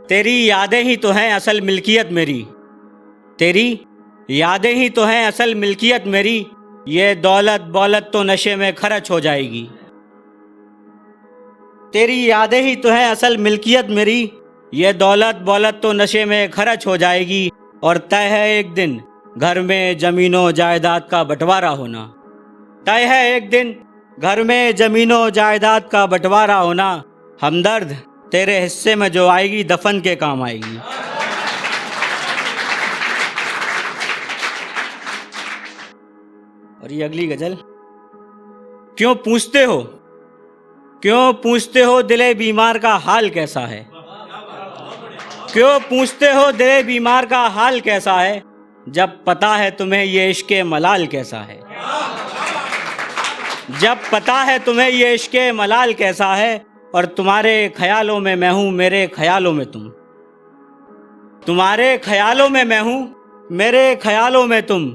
तेरी यादें ही तो हैं असल मिल्कियत मेरी, तेरी यादें ही तो हैं असल मिल्कियत मेरी, ये दौलत बौलत तो नशे में खर्च हो जाएगी। तेरी यादें ही तो हैं असल मिल्कियत मेरी, ये दौलत बौलत तो नशे में खर्च हो जाएगी। और तय है एक दिन घर में जमीनों जायदाद का बंटवारा होना, तय है एक दिन घर में जमीनों जायदाद का बंटवारा होना। हमदर्द तेरे हिस्से में जो आएगी दफन के काम आएगी। और ये अगली गजल। क्यों पूछते हो, क्यों पूछते हो दिले बीमार का हाल कैसा है, क्यों पूछते हो दिले बीमार का हाल कैसा है, जब पता है तुम्हें ये इश्क़े मलाल कैसा है, जब पता है तुम्हें ये इश्क़े मलाल कैसा है। और तुम्हारे ख्यालों में मैं हूँ मेरे ख्यालों में तुम, तुम्हारे ख्यालों में मैं हूँ मेरे ख्यालों में तुम,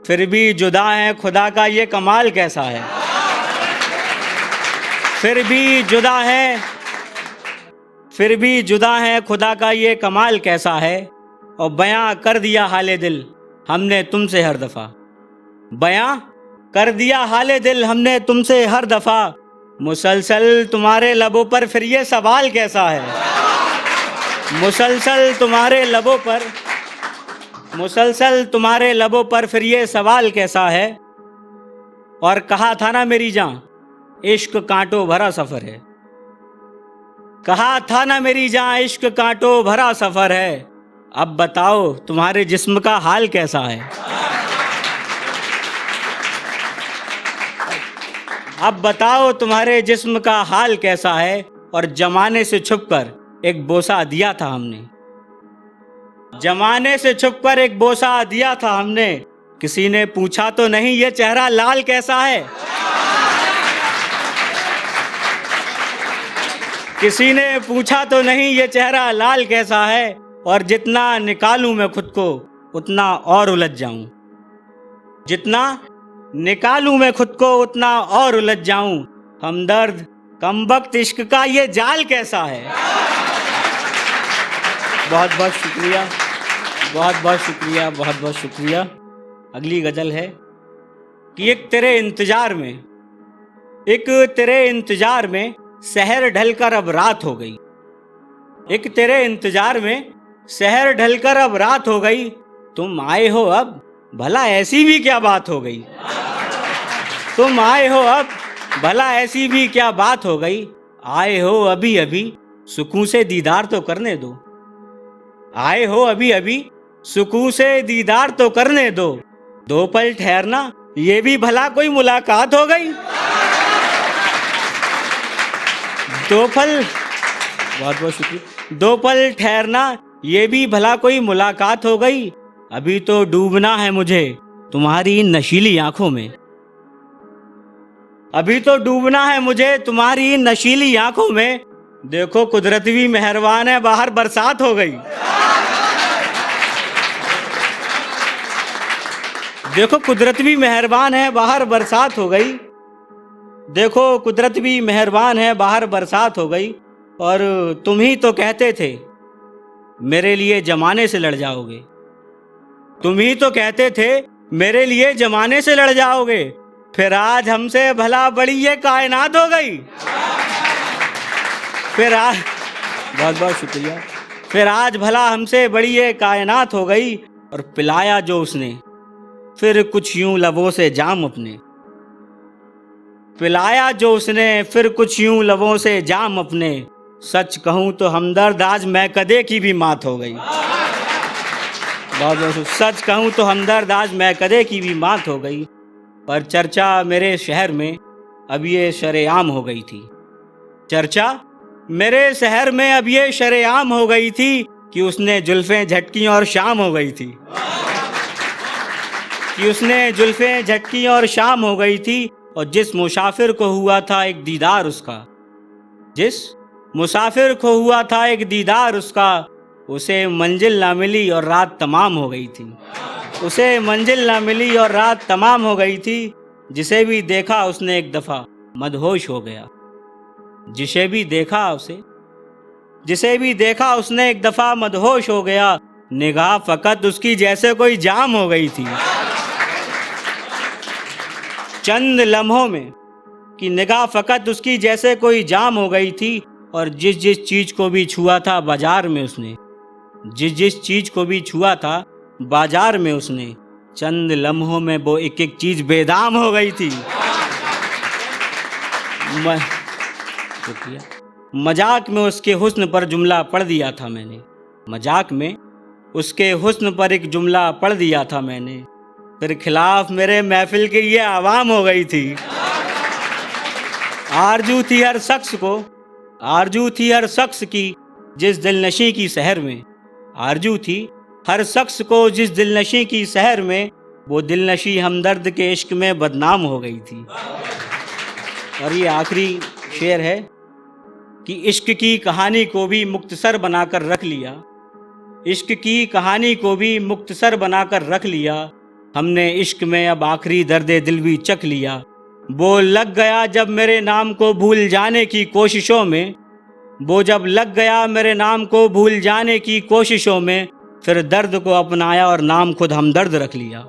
फिर भी जुदा है खुदा का ये कमाल कैसा है, फिर भी जुदा है, फिर भी जुदा है खुदा का ये कमाल कैसा है। और बयां कर दिया हाले दिल हमने तुमसे हर दफ़ा, बयां कर दिया हाले दिल हमने तुमसे हर दफ़ा, मुसलसल तुम्हारे लबों पर फिर ये सवाल कैसा है, मुसलसल तुम्हारे लबों पर, मुसलसल तुम्हारे लबों पर फिर ये सवाल कैसा है। और कहा था ना मेरी जान इश्क कांटों भरा सफ़र है, कहा था ना मेरी जान इश्क कांटों भरा सफ़र है, अब बताओ तुम्हारे जिस्म का हाल कैसा है, अब बताओ तुम्हारे जिस्म का हाल कैसा है। और जमाने से छुपकर एक बोसा दिया था हमने, जमाने से छुपकर एक बोसा दिया था हमने, किसी ने पूछा तो नहीं ये चेहरा लाल कैसा है, किसी ने पूछा तो नहीं ये चेहरा लाल कैसा है। और जितना निकालूं मैं खुद को उतना और उलझ जाऊं, जितना निकालूं मैं खुद को उतना और उलझ जाऊं, हमदर्द कमबख्त इश्क का ये जाल कैसा है। बहुत बहुत शुक्रिया, बहुत बहुत शुक्रिया, बहुत बहुत शुक्रिया। अगली गज़ल है कि एक तेरे इंतज़ार में, एक तेरे इंतज़ार में सहर ढलकर अब रात हो गई, एक तेरे इंतज़ार में सहर ढलकर अब रात हो गई, तुम आए हो अब भला ऐसी भी क्या बात हो गई, तुम आए हो अब भला ऐसी भी क्या बात हो गई, आए हो अभी अभी सुकून से दीदार तो करने दो, आए हो अभी अभी सुकून से दीदार तो करने दो, दो पल ठहरना ये भी भला कोई मुलाकात हो गई, दो पल, बहुत बहुत शुक्रिया, दो पल ठहरना ये भी भला कोई मुलाकात हो गई, अभी तो डूबना है मुझे तुम्हारी नशीली आंखों में, अभी तो डूबना है मुझे तुम्हारी नशीली आंखों में, देखो कुदरत भी मेहरबान है बाहर बरसात हो गई, देखो कुदरत भी मेहरबान है बाहर बरसात हो गई, देखो कुदरत भी मेहरबान है बाहर बरसात हो गई। और तुम ही तो कहते थे मेरे लिए जमाने से लड़ जाओगे, तुम ही तो कहते थे मेरे लिए जमाने से लड़ जाओगे, फिर आज हमसे भला बड़ी ये कायनात हो गई, फिर आज, बहुत बहुत शुक्रिया, फिर आज भला हमसे बड़ी ये कायनात हो गई। और पिलाया जो उसने फिर कुछ यूं लबों से जाम अपने, पिलाया जो उसने फिर कुछ यूं लबों से जाम अपने, सच कहूं तो हमदर्द आज मैं कदे की भी मात हो गई, बहुत बहुत, सच कहूं तो हमदर्द आज मैं कदे की भी मात हो गई। पर चर्चा मेरे शहर में अब ये शरेआम हो गई थी, चर्चा मेरे शहर में अब ये शरेआम हो गई थी कि उसने जुल्फें झटकी और शाम हो गई थी, कि उसने जुल्फें झटकी और शाम हो गई थी। और जिस मुसाफिर को हुआ था एक दीदार उसका, जिस मुसाफिर को हुआ था एक दीदार उसका, उसे मंजिल ना मिली और रात तमाम हो गई थी, उसे मंजिल ना मिली और रात तमाम हो गई थी। जिसे भी देखा उसने एक दफ़ा मदहोश हो गया, जिसे भी देखा उसे जिसे भी देखा उसने एक दफा मदहोश हो गया, निगाह फकत उसकी जैसे कोई जाम हो गई थी। चंद लम्हों में कि निगाह फकत उसकी जैसे कोई जाम हो गई थी, और जिस जिस चीज को भी छुआ था बाजार में उसने, जिस जिस चीज को भी छुआ था बाजार में उसने, चंद लम्हों में वो एक एक चीज बेदाम हो गई थी। मजाक में उसके हुस्न पर जुमला पढ़ दिया था मैंने, मजाक में उसके हुस्न पर एक जुमला पढ़ दिया था मैंने, फिर खिलाफ मेरे महफिल की ये आवाम हो गई थी। आरजू थी हर शख्स को, आरजू थी हर शख्स की जिस दिलनशी की शहर में, आरजू थी हर शख्स को जिस दिलनशी की शहर में, वो दिलनशी हमदर्द के इश्क में बदनाम हो गई थी। और ये आखिरी शेर है कि इश्क की कहानी को भी मुख्तसर बनाकर रख लिया, इश्क की कहानी को भी मुख्तसर बनाकर रख लिया, हमने इश्क में अब आखिरी दर्दे दिल भी चख लिया। वो लग गया जब मेरे नाम को भूल जाने की कोशिशों में, वो जब लग गया मेरे नाम को भूल जाने की कोशिशों में, फिर दर्द को अपनाया और नाम खुद हमदर्द रख लिया।